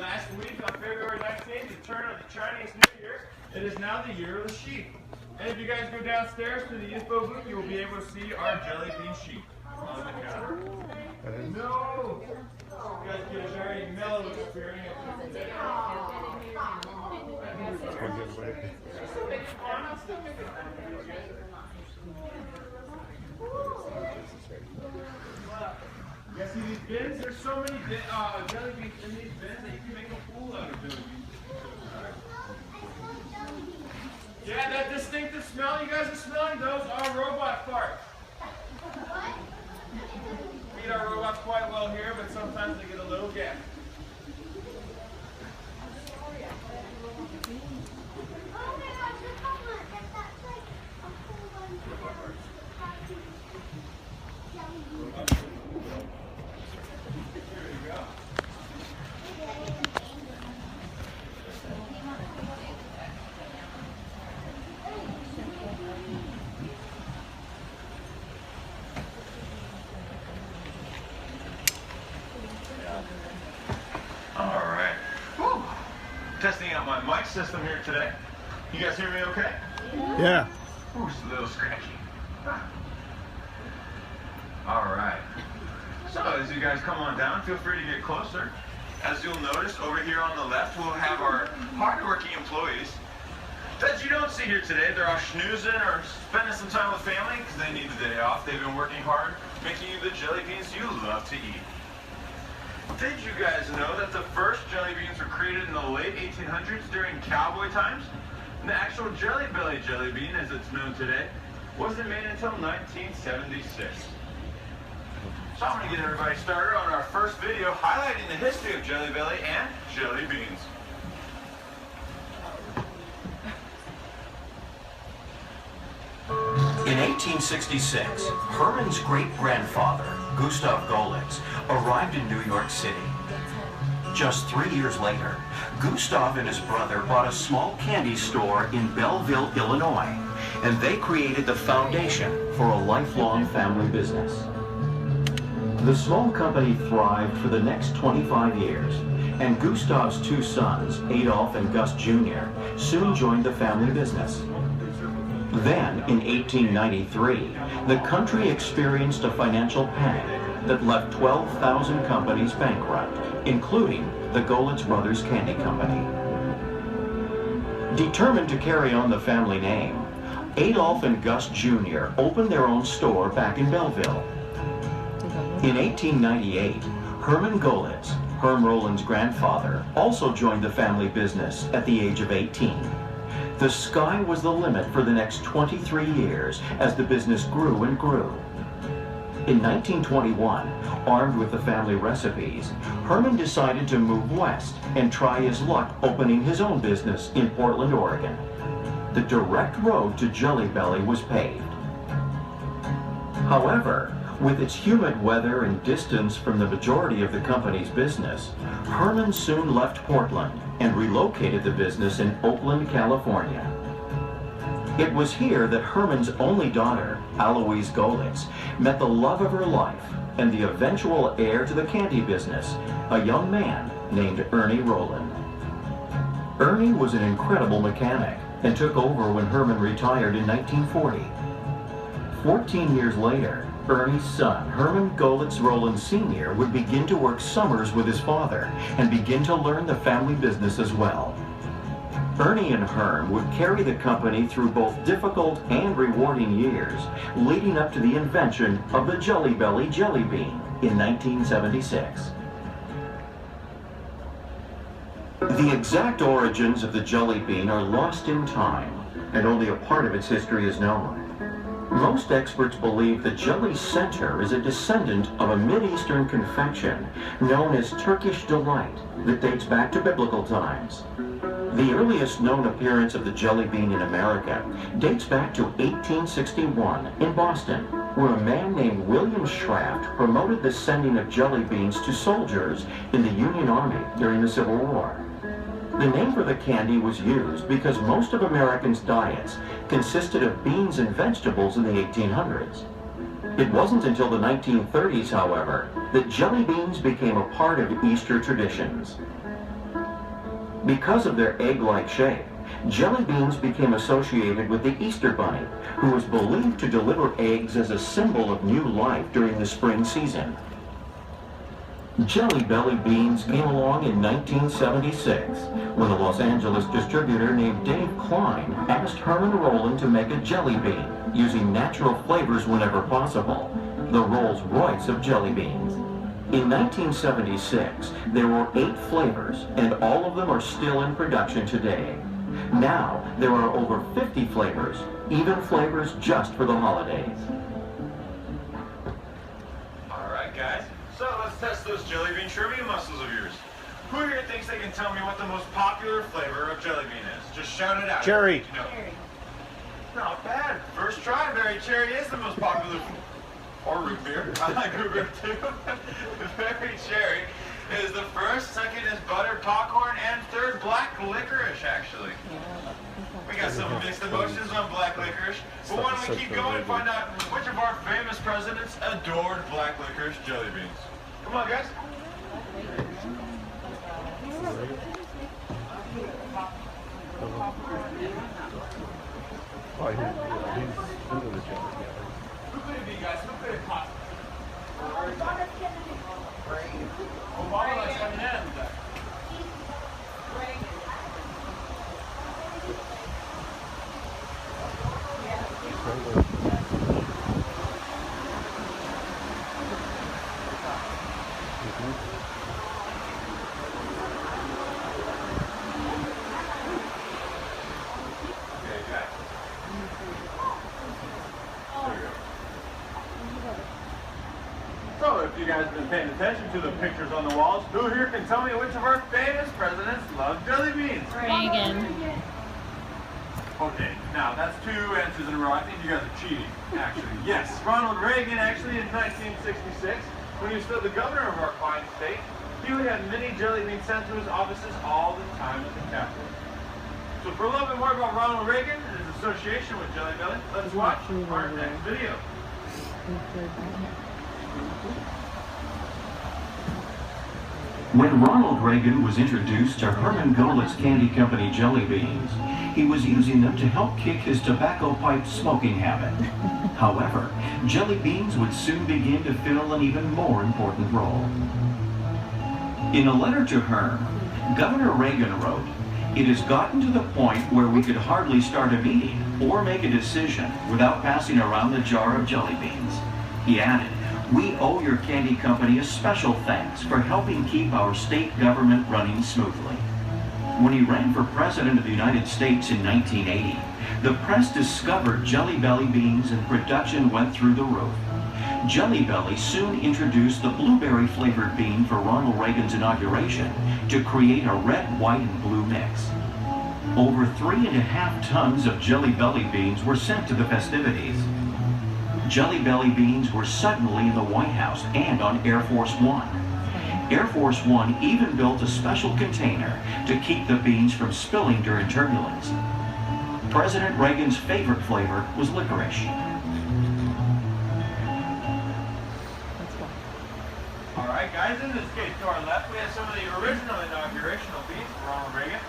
last week on February 19th, the turn of the Chinese New Year. It is now the year of the sheep. And if you guys go downstairs to the info booth, you will be able to see our jelly bean sheep on the counter. No! You guys get a very mellow experience. You guys see these bins? There's so many jelly beans in these bins that you can make a pool out of jelly beans. Yeah, that distinctive smell you guys are smelling, those are robot farts. We feed our robots quite well here, but sometimes they get a little gas. Testing out my mic system here today. You guys hear me okay? Yeah. Ooh, it's a little scratchy. All right. So as you guys come on down, feel free to get closer. As you'll notice, over here on the left, we'll have our hardworking employees that you don't see here today. They're all schnoozing or spending some time with family because they need the day off. They've been working hard, making you the jelly beans you love to eat. Did you guys know that the first jelly beans were created in the late 1800s during cowboy times? And the actual Jelly Belly jelly bean, as it's known today, wasn't made until 1976. So I'm going to get everybody started on our first video highlighting the history of Jelly Belly and jelly beans. In 1866, Herman's great-grandfather, Gustav Golitz, arrived in New York City. Just 3 years later, Gustav and his brother bought a small candy store in Belleville, Illinois, and they created the foundation for a lifelong family business. The small company thrived for the next 25 years, and Gustav's two sons, Adolf and Gus Jr., soon joined the family business. Then, in 1893, the country experienced a financial panic that left 12,000 companies bankrupt, including the Golitz Brothers Candy Company. Determined to carry on the family name, Adolf and Gus Jr. opened their own store back in Belleville. In 1898, Herman Golitz, Herm Roland's grandfather, also joined the family business at the age of 18. The sky was the limit for the next 23 years as the business grew and grew. In 1921, armed with the family recipes, Herman decided to move west and try his luck opening his own business in Portland, Oregon. The direct road to Jelly Belly was paved. However, with its humid weather and distance from the majority of the company's business, Herman soon left Portland and relocated the business in Oakland, California. It was here that Herman's only daughter, Aloise Golitz, met the love of her life and the eventual heir to the candy business, a young man named Ernie Roland. Ernie was an incredible mechanic and took over when Herman retired in 1940. 14 years later, Ernie's son, Herman Golitz Roland Sr., would begin to work summers with his father and begin to learn the family business as well. Ernie and Herm would carry the company through both difficult and rewarding years, leading up to the invention of the Jelly Belly jelly bean in 1976. The exact origins of the jelly bean are lost in time, and only a part of its history is known. Most experts believe the jelly center is a descendant of a Mid-Eastern confection known as Turkish Delight that dates back to biblical times. The earliest known appearance of the jelly bean in America dates back to 1861 in Boston, where a man named William Schraft promoted the sending of jelly beans to soldiers in the Union Army during the Civil War. The name for the candy was used because most of Americans' diets consisted of beans and vegetables in the 1800s. It wasn't until the 1930s, however, that jelly beans became a part of Easter traditions. Because of their egg-like shape, jelly beans became associated with the Easter Bunny, who was believed to deliver eggs as a symbol of new life during the spring season. Jelly Belly beans came along in 1976 when a Los Angeles distributor named Dave Klein asked Herman Rowland to make a jelly bean using natural flavors whenever possible, the Rolls-Royce of jelly beans. In 1976, there were 8 flavors, and all of them are still in production today. Now, there are over 50 flavors, even flavors just for the holidays. All right, guys. So let's test those jelly bean trivia muscles of yours. Who here thinks they can tell me what the most popular flavor of jelly bean is? Just shout it out. Cherry. No. Not bad. First try, berry cherry is the most popular. Or root beer. I like root beer too. Berry cherry is the first, second is butter popcorn, and third black licorice, actually. We got some mixed emotions on black licorice. But why don't we keep going and find out which of our famous presidents adored black licorice jelly beans? Come on, guys. Who could it be, guys? Who could it possibly be? Obama, let's have an end. So, if you guys have been paying attention to the pictures on the walls, who here can tell me which of our famous presidents loved jelly beans? Reagan. Okay, now that's 2 answers in a row. I think you guys are cheating, actually. Yes, Ronald Reagan, actually, in 1966, when he was still the governor of our fine state, he would have many jelly beans sent to his offices all the time at the Capitol. So for a little bit more about Ronald Reagan and his association with Jelly Belly, let's watch our next video. When Ronald Reagan was introduced to Herman Goelet's Candy Company jelly beans, he was using them to help kick his tobacco pipe smoking habit. However, jelly beans would soon begin to fill an even more important role. In a letter to Herm, Governor Reagan wrote, "It has gotten to the point where we could hardly start a meeting or make a decision without passing around the jar of jelly beans." He added, "We owe your candy company a special thanks for helping keep our state government running smoothly." When he ran for President of the United States in 1980, the press discovered Jelly Belly beans and production went through the roof. Jelly Belly soon introduced the blueberry-flavored bean for Ronald Reagan's inauguration to create a red, white, and blue mix. Over 3.5 tons of Jelly Belly beans were sent to the festivities. Jelly Belly beans were suddenly in the White House and on Air Force One. Air Force One even built a special container to keep the beans from spilling during turbulence. President Reagan's favorite flavor was licorice. All right, guys, in this case, to our left, we have some of the original inaugurational beans for Ronald Reagan.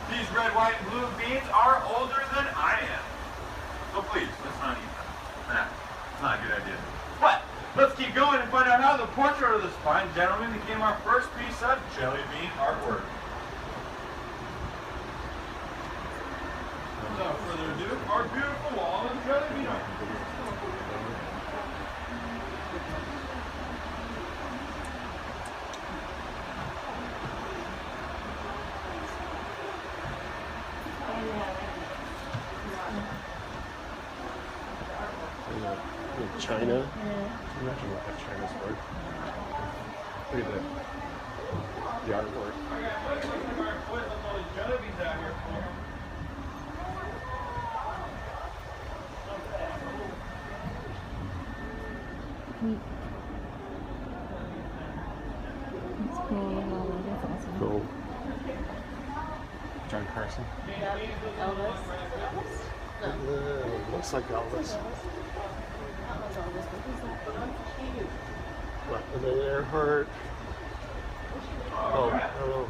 These red, white, and blue beans are older than I am. So please, let's not eat them. Nah, it's not a good idea. But let's keep going and find out how the portrait of this fine gentleman became our first piece of jelly bean artwork. Without further ado, our beautiful wall of jelly bean art. China. Imagine what that China's worth. Look at the artwork. I got all these jelly beans out here for him. That's cool. That's awesome. Cool. John Carson. Elvis. Looks like Elvis. What? And then Earhart. Oh, hello.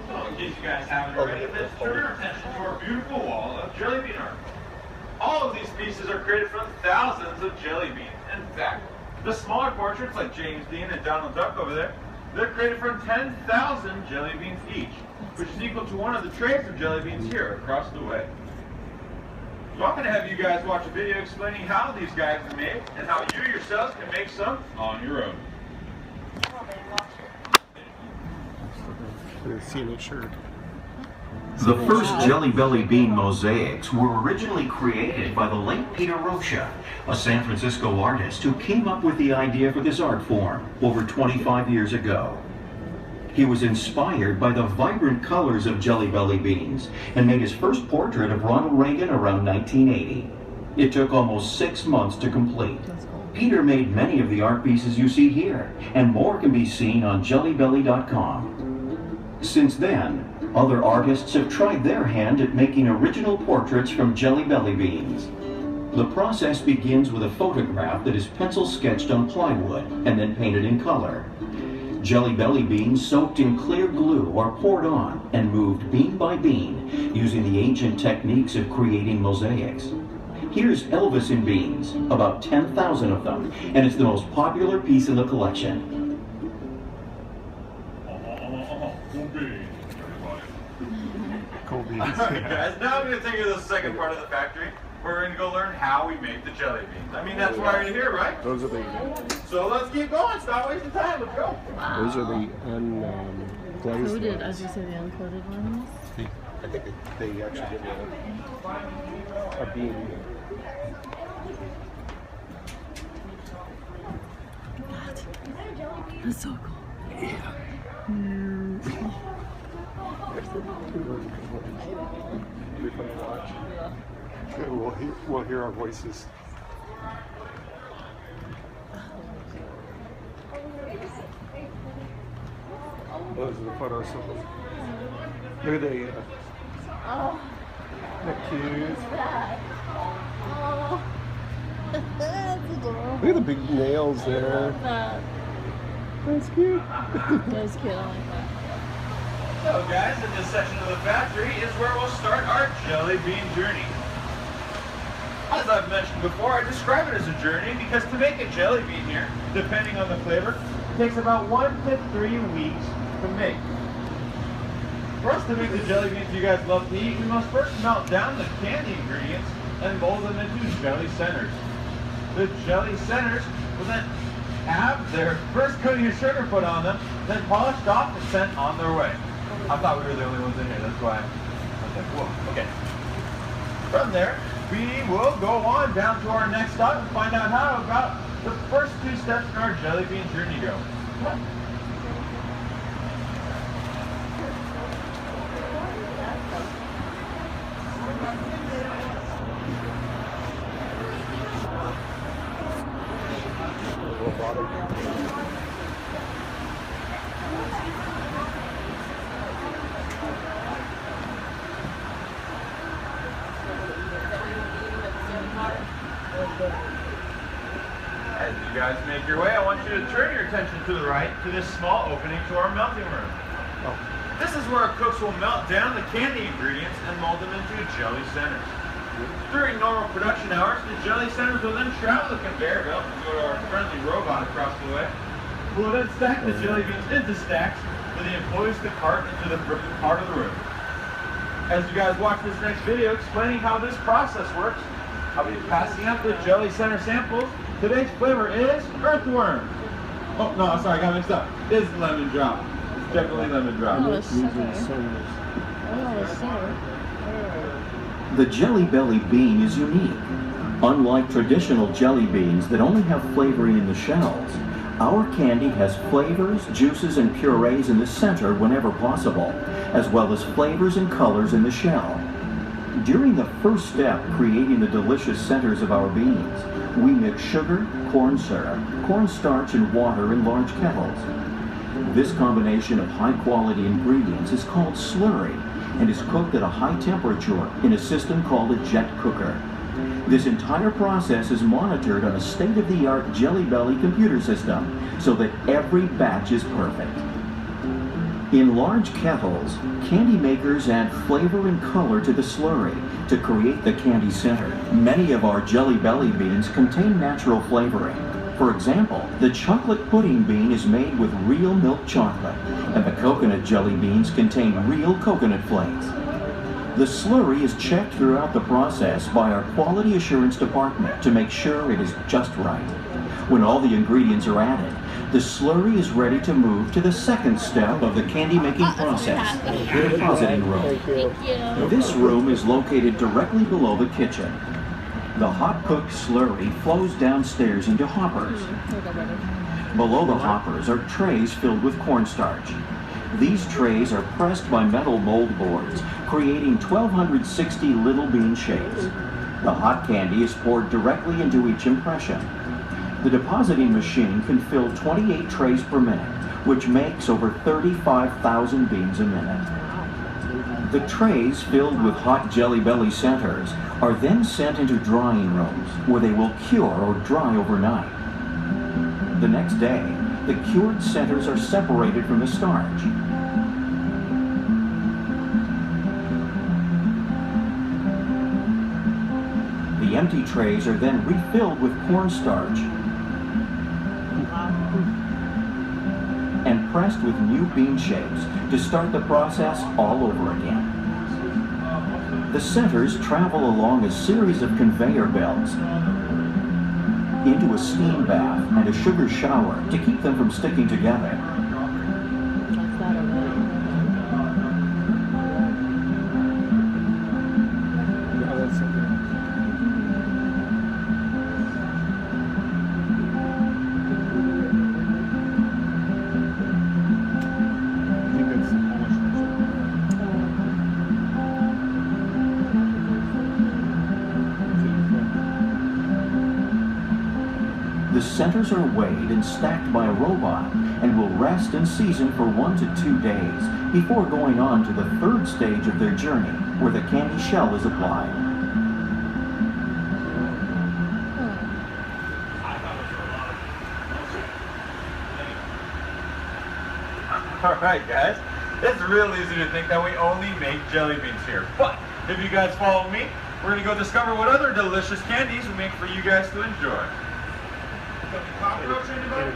So, in case you guys haven't already, let's turn our attention to our beautiful wall of jelly bean art. All of these pieces are created from thousands of jelly beans. In fact, the smaller portraits like James Dean and Donald Duck over there, they're created from 10,000 jelly beans each, which is equal to one of the trays of jelly beans here across the way. So I'm going to have you guys watch a video explaining how these guys are made and how you yourselves can make some on your own. They're seeing it shirt. The first Jelly Belly bean mosaics were originally created by the late Peter Rocha, a San Francisco artist who came up with the idea for this art form over 25 years ago. He was inspired by the vibrant colors of Jelly Belly beans and made his first portrait of Ronald Reagan around 1980. It took almost 6 months to complete. Peter made many of the art pieces you see here, and more can be seen on jellybelly.com. Since then, other artists have tried their hand at making original portraits from Jelly Belly beans. The process begins with a photograph that is pencil sketched on plywood and then painted in color. Jelly Belly beans soaked in clear glue are poured on and moved bean by bean using the ancient techniques of creating mosaics. Here's Elvis in beans, about 10,000 of them, and it's the most popular piece in the collection. Cool beans. Alright guys, now I'm going to take you to the second part of the factory where we're going to go learn how we make the jelly beans. I mean, that's why you're here, right? Those are the So let's keep going, stop wasting time, let's go. those are the unglazed Coated, ones. as you say, the uncoated ones. I think they actually give you a bean. That's so cool. Be fun to watch. Good, we'll hear our voices. Those are the photos. Look at the cute. Oh. That's adorable. Look at the big nails there. That. That's cute. That's cute. I like that. So guys, in this section of the factory is where we'll start our jelly bean journey. As I've mentioned before, I describe it as a journey because to make a jelly bean here, depending on the flavor, it takes about 1 to 3 weeks to make. For us to make the jelly beans you guys love to eat, we must first melt down the candy ingredients and mold them into jelly centers. The jelly centers will then have their first coating of sugar put on them, then polished off and sent on their way. I thought we were the only ones in here, that's why I was like, whoa, okay. From there, we will go on down to our next stop and find out how about the first 2 steps in our jelly bean journey go. Come on. As you guys make your way, I want you to turn your attention to the right to this small opening to our melting room. This is where our cooks will melt down the candy ingredients and mold them into jelly centers. During normal production hours, the jelly centers will then travel the conveyor belt and go to our friendly robot across the way. We'll then stack the jelly beans into stacks for the employees to cart into the part of the room. As you guys watch this next video explaining how this process works, I'll be passing out the jelly center samples. Today's flavor is earthworm. Oh, no, sorry, I got mixed up. It's lemon drop. It's definitely lemon drop. Oh, it's sugar. Oh, it's sugar. The Jelly Belly bean is unique. Unlike traditional jelly beans that only have flavoring in the shells, our candy has flavors, juices, and purees in the center whenever possible, as well as flavors and colors in the shell. During the first step, creating the delicious centers of our beans, we mix sugar, corn syrup, cornstarch, and water in large kettles. This combination of high-quality ingredients is called slurry and is cooked at a high temperature in a system called a jet cooker. This entire process is monitored on a state-of-the-art Jelly Belly computer system so that every batch is perfect. In large kettles, candy makers add flavor and color to the slurry to create the candy center. Many of our Jelly Belly beans contain natural flavoring. For example, the chocolate pudding bean is made with real milk chocolate, and the coconut jelly beans contain real coconut flakes. The slurry is checked throughout the process by our quality assurance department to make sure it is just right. When all the ingredients are added, the slurry is ready to move to the second step of the candy making process, the depositing room. Thank you. This room is located directly below the kitchen. The hot cooked slurry flows downstairs into hoppers. Below the hoppers are trays filled with cornstarch. These trays are pressed by metal mold boards, creating 1,260 little bean shapes. The hot candy is poured directly into each impression. The depositing machine can fill 28 trays per minute, which makes over 35,000 beans a minute. The trays filled with hot Jelly Belly centers are then sent into drying rooms, where they will cure or dry overnight. The next day, the cured centers are separated from the starch. The empty trays are then refilled with cornstarch and pressed with new bean shapes to start the process all over again. The centers travel along a series of conveyor belts into a steam bath and a sugar shower to keep them from sticking together. The centers are weighed and stacked by a robot and will rest and season for 1 to 2 days before going on to the third stage of their journey, where the candy shell is applied. Alright guys, it's real easy to think that we only make jelly beans here, but if you guys follow me, we're going to go discover what other delicious candies we make for you guys to enjoy. Cockroach, anybody? Alright,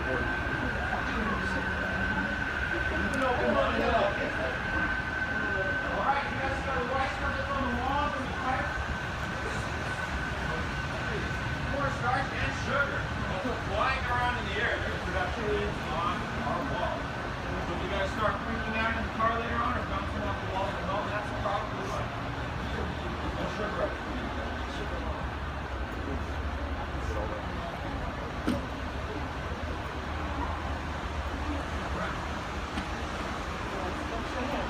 you guys got a rice bucket on the walls and the pipe. Cornstarch and sugar. Also flying around in the air. There's production on our wall. So if you guys start freaking out in the car later on or bouncing off the walls and all, that's probably why. No sugar.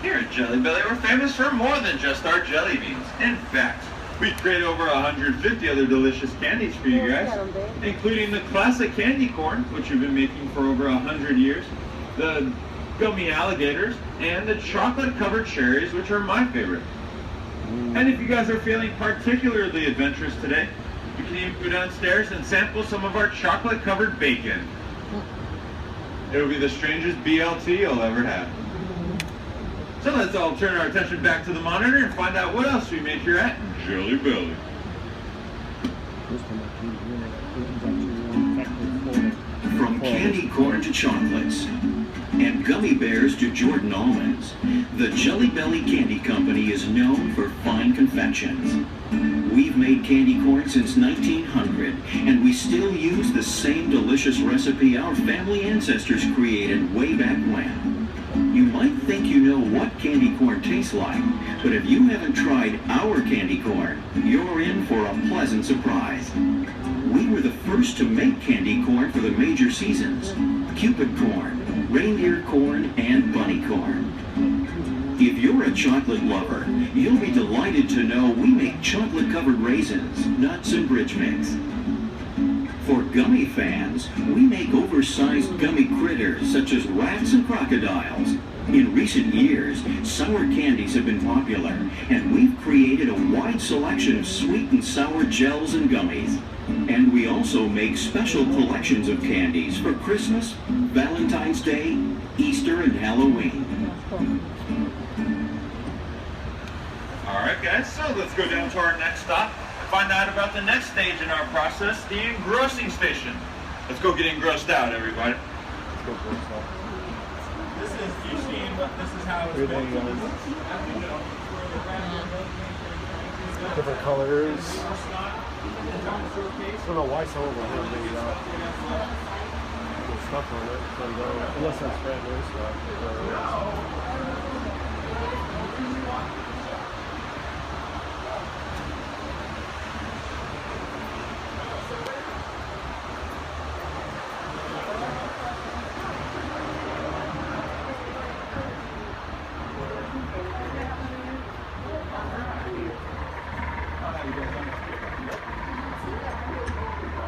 Here at Jelly Belly, we're famous for more than just our jelly beans. In fact, we create over 150 other delicious candies for you guys, including the classic candy corn, which we've been making for over 100 years, the gummy alligators, and the chocolate-covered cherries, which are my favorite. And if you guys are feeling particularly adventurous today, you can even go downstairs and sample some of our chocolate-covered bacon. It'll be the strangest BLT you'll ever have. So let's all turn our attention back to the monitor and find out what else we make here at Jelly Belly. From candy corn to chocolates and gummy bears to Jordan almonds, the Jelly Belly Candy Company is known for fine confections. We've made candy corn since 1900, and we still use the same delicious recipe our family ancestors created way back when. You might think you know what candy corn tastes like, but if you haven't tried our candy corn, you're in for a pleasant surprise. We were the first to make candy corn for the major seasons: Cupid corn, reindeer corn, and bunny corn. If you're a chocolate lover, you'll be delighted to know we make chocolate-covered raisins, nuts, and bridge mix. For gummy fans, we make oversized gummy critters such as rats and crocodiles. In recent years, sour candies have been popular, and we've created a wide selection of sweet and sour gels and gummies. And we also make special collections of candies for Christmas, Valentine's Day, Easter, and Halloween. All right, guys, so let's go down to our next stop and find out about the next stage in our process, the engrossing station. Let's go get engrossed out, everybody. Let's go for it. This is, you've seen, but this is how it's Everything built. is You know, different colors. it's not, I don't know why some of them have the stuff on it, but, unless that's brand new stuff.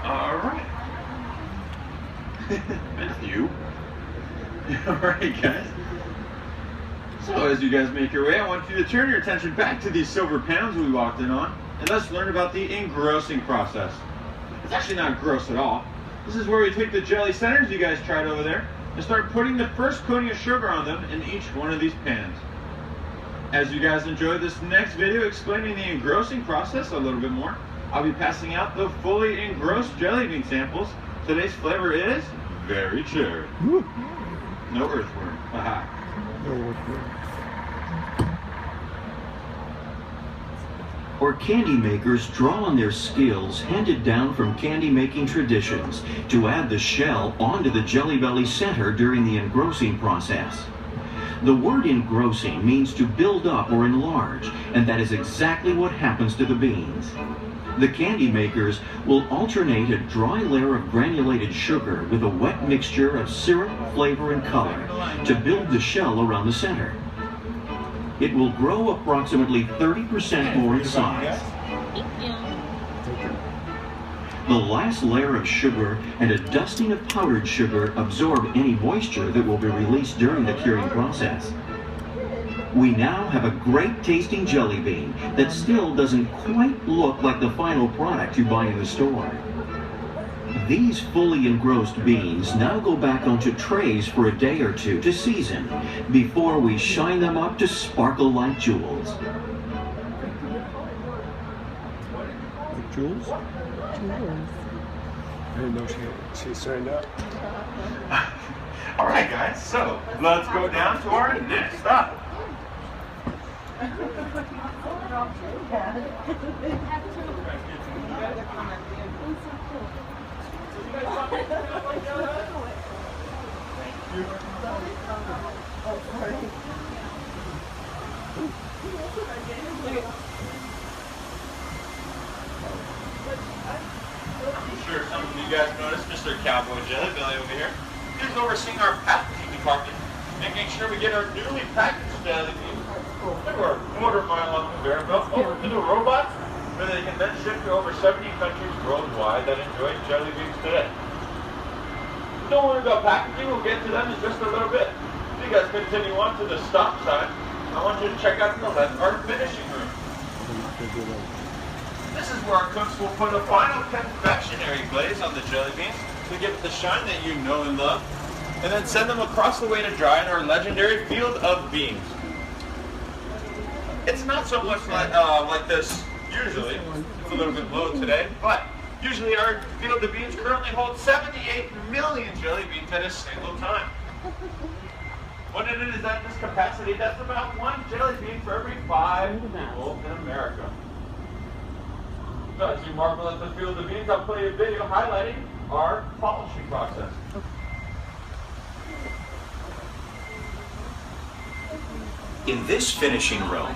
All right. Matthew. All right, guys. So as you guys make your way, I want you to turn your attention back to these silver pans we walked in on, and let's learn about the engrossing process. It's actually not gross at all. This is where we take the jelly centers you guys tried over there and start putting the first coating of sugar on them in each one of these pans. As you guys enjoy this next video explaining the engrossing process a little bit more, I'll be passing out the fully engrossed jelly bean samples. Today's flavor is very cherry. No earthworm. Aha. Or candy makers draw on their skills handed down from candy making traditions to add the shell onto the Jelly Belly center during the engrossing process. The word engrossing means to build up or enlarge, and that is exactly what happens to the beans. The candy makers will alternate a dry layer of granulated sugar with a wet mixture of syrup, flavor, and color to build the shell around the center. It will grow approximately 30% more in size. The last layer of sugar and a dusting of powdered sugar absorb any moisture that will be released during the curing process. We now have a great tasting jelly bean that still doesn't quite look like the final product you buy in the store. These fully engrossed beans now go back onto trays for a day or two to season before we shine them up to sparkle like jewels. Like Jules? I didn't know she signed up. All right, guys, so let's go down to our next stop. I'm sure some of you guys noticed Mr. Cowboy Jelly Belly over here. He's overseeing our packaging department, making sure we get our newly packaged jelly beans through our quarter-mile long conveyor belt over to the robots, where they can then ship to over 70 countries worldwide that enjoy jelly beans today. Don't worry about packaging, we'll get to them in just a little bit. If you guys continue on to the stop sign, I want you to check out to the left our finishing room. This is where our cooks will put a final confectionery glaze on the jelly beans to give it the shine that you know and love, and then send them across the way to dry in our legendary field of beans. It's not so much like this usually. It's a little bit low today, but usually our field of beans currently holds 78 million jelly beans at a single time. When it is at this capacity, that's about one jelly bean for every 5 people in America. So as you marvel at the field of beans, I'll play a video highlighting our polishing process. In this finishing room,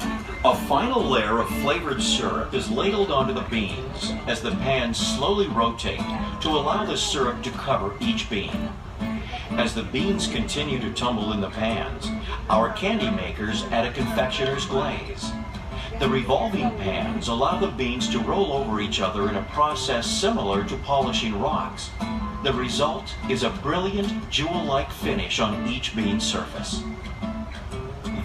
a final layer of flavored syrup is ladled onto the beans as the pans slowly rotate to allow the syrup to cover each bean. As the beans continue to tumble in the pans, our candy makers add a confectioner's glaze. The revolving pans allow the beans to roll over each other in a process similar to polishing rocks. The result is a brilliant jewel-like finish on each bean surface.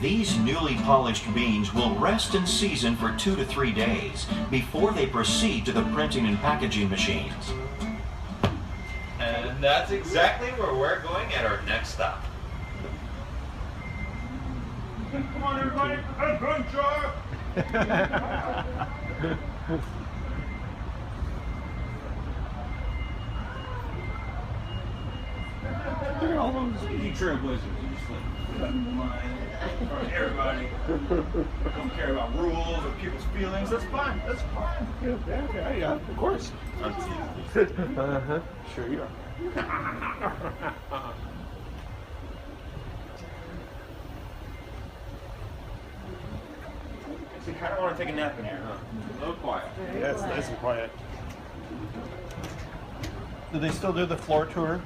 These newly polished beans will rest and season for 2 to 3 days before they proceed to the printing and packaging machines. And And that's exactly where we're going at our next stop. Come on, everybody, adventure! Look at all those easy trailblazers. You just like cut in line in front of everybody. Don't care about rules or people's feelings. That's fine. That's fine. Yeah, of course. I'm teasing. Uh-huh. Sure you are. So you kind of want to take a nap in here, huh? A little quiet. Yeah, it's nice and quiet. Do they still do the floor tour?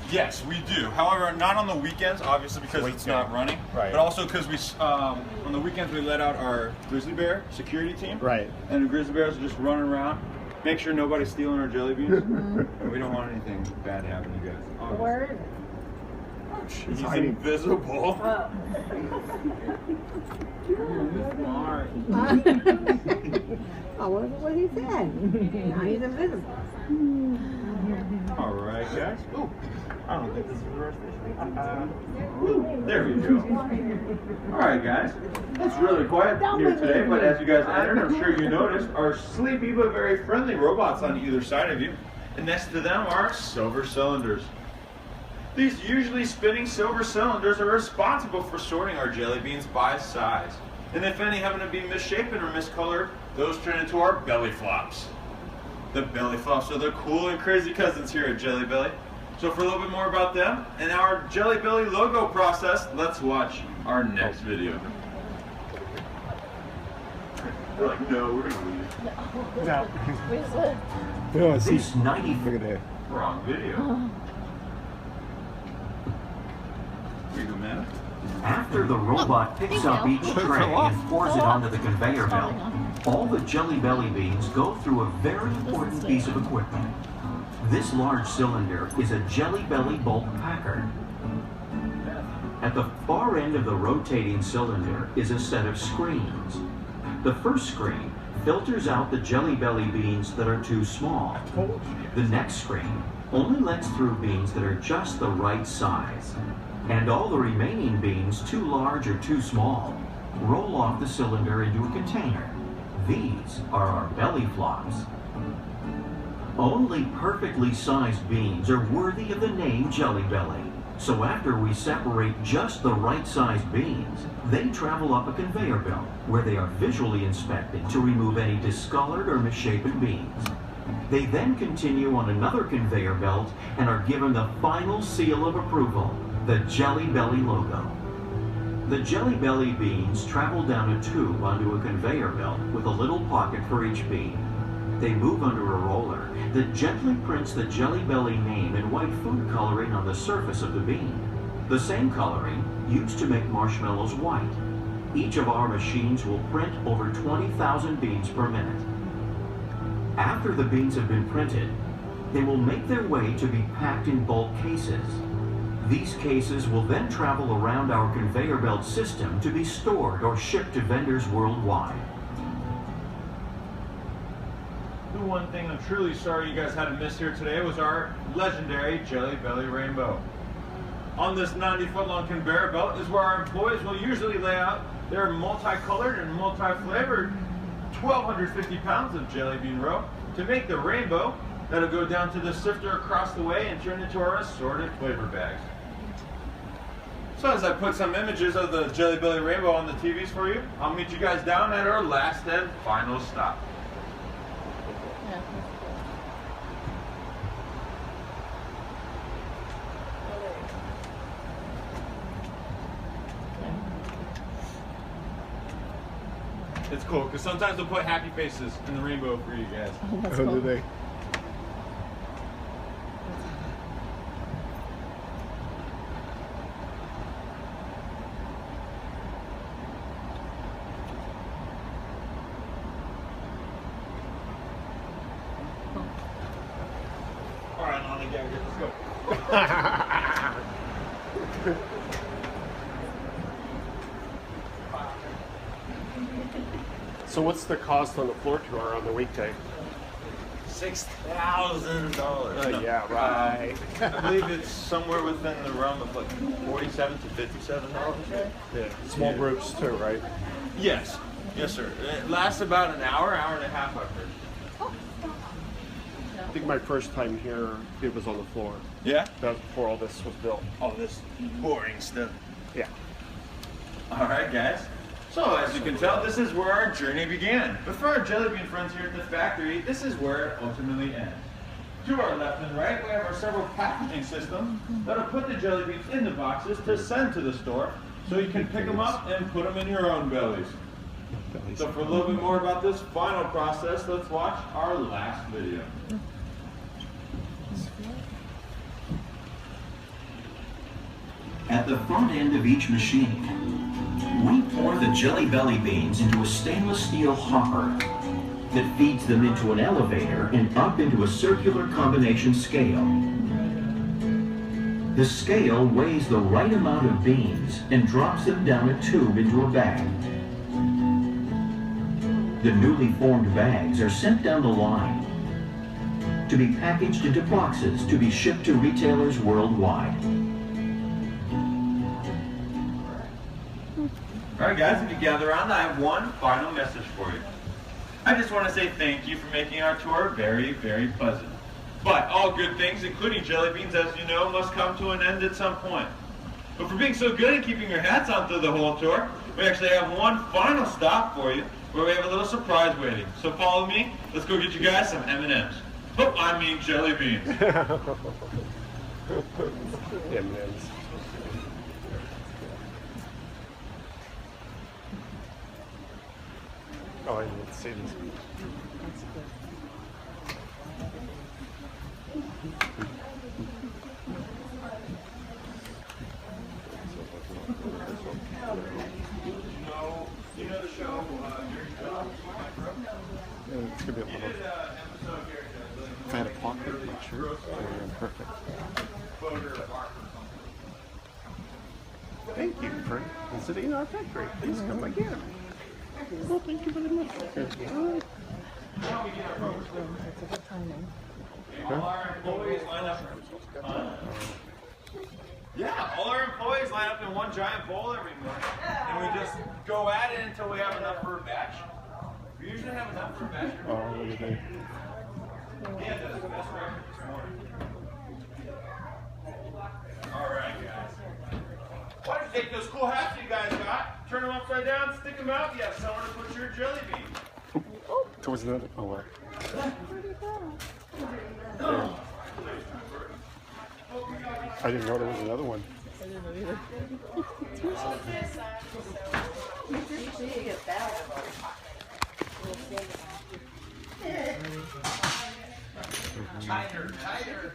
Yes, we do. However, not on the weekends, obviously, because it's not running. Right. But also because we, on the weekends, we let out our grizzly bear security team. Right. And the grizzly bears are just running around, make sure nobody's stealing our jelly beans. And we don't want anything bad to happen to you guys. obviously. Word. He's invisible. I wonder what he said. Now he's invisible. All right, guys. Ooh, I don't think this is the rest of this. There we go. All right, guys. It's really quiet here today, but as you guys entered, I'm sure you noticed our sleepy but very friendly robots on either side of you. And next to them are silver cylinders. These usually spinning silver cylinders are responsible for sorting our jelly beans by size. And if any happen to be misshapen or miscolored, those turn into our belly flops. The belly flops are the cool and crazy cousins here at Jelly Belly. So for a little bit more about them and our Jelly Belly logo process, let's watch our next video. They're like, no, we're gonna leave. No. Where's the... We don't see. This 90 Look at that. Wrong video. Here you go, man. After the robot picks up each tray and pours it onto the conveyor belt, all the Jelly Belly beans go through a very important piece of equipment. This large cylinder is a Jelly Belly bulk packer. At the far end of the rotating cylinder is a set of screens. The first screen filters out the Jelly Belly beans that are too small. The next screen only lets through beans that are just the right size. And all the remaining beans, too large or too small, roll off the cylinder into a container. These are our belly flops. Only perfectly sized beans are worthy of the name Jelly Belly. So after we separate just the right sized beans, they travel up a conveyor belt where they are visually inspected to remove any discolored or misshapen beans. They then continue on another conveyor belt and are given the final seal of approval, the Jelly Belly logo. The Jelly Belly beans travel down a tube onto a conveyor belt with a little pocket for each bean. They move under a roller that gently prints the Jelly Belly name in white food coloring on the surface of the bean. The same coloring used to make marshmallows white. Each of our machines will print over 20,000 beans per minute. After the beans have been printed, they will make their way to be packed in bulk cases. These cases will then travel around our conveyor belt system to be stored or shipped to vendors worldwide. The one thing I'm truly sorry you guys had to miss here today was our legendary Jelly Belly Rainbow. On this 90-foot long conveyor belt is where our employees will usually lay out their multicolored and multi-flavored 1,250 pounds of jelly bean row to make the rainbow that'll go down to the sifter across the way and turn into our assorted flavor bags. So as I put some images of the Jelly Belly Rainbow on the TVs for you, I'll meet you guys down at our last and final stop. Yeah. It's cool, because sometimes they'll put happy faces in the rainbow for you guys. That's Oh, cool. do they? All right, on the gag, let's go. So what's the cost on the floor tour on the weekday? $6,000. Yeah, right. I believe it's somewhere within the realm of like $47 to $57. Yeah. Small groups too, right? Yes, yes, sir. It lasts about an hour, hour and a half, I've heard. I think my first time here, it was on the floor. Yeah? That was before all this was built. All this boring stuff. Yeah. All right, guys. So, as you can tell, this is where our journey began. But for our jelly bean friends here at the factory, this is where it ultimately ends. To our left and right, we have our several packaging systems that'll put the jelly beans in the boxes to send to the store, so you can pick them up and put them in your own bellies. So for a little bit more about this final process, let's watch our last video. At the front end of each machine, we pour the Jelly Belly beans into a stainless steel hopper that feeds them into an elevator and up into a circular combination scale. The scale weighs the right amount of beans and drops them down a tube into a bag. The newly formed bags are sent down the line to be packaged into boxes to be shipped to retailers worldwide. All right, guys, if you gather around, I have one final message for you. I just want to say thank you for making our tour very, very pleasant. But all good things, including jelly beans, as you know, must come to an end at some point. But for being so good at keeping your hats on through the whole tour, we actually have one final stop for you, where we have a little surprise waiting. So follow me. Let's go get you guys some M&Ms. Oh, I mean jelly beans. M&Ms. Oh, I didn't see this. You know the show, It's gonna be a little. If I had a pocket, I'm not sure. It would have been perfect. Thank you for visiting our factory. Please come again. Well, thank you very much. all our employees line up. Yeah, all our employees line up in one giant bowl every morning, and we just go at it until we have enough for a batch. We usually have enough for a batch. Oh, what do you think? Yeah, that's the best record this morning. All right, guys. Why don't you take those cool hats you guys got, turn them upside down, stick them out. You have somewhere to put your jelly beans. Towards the other. Oh, what? I didn't know there was another one. I didn't know either. Tighter, tighter.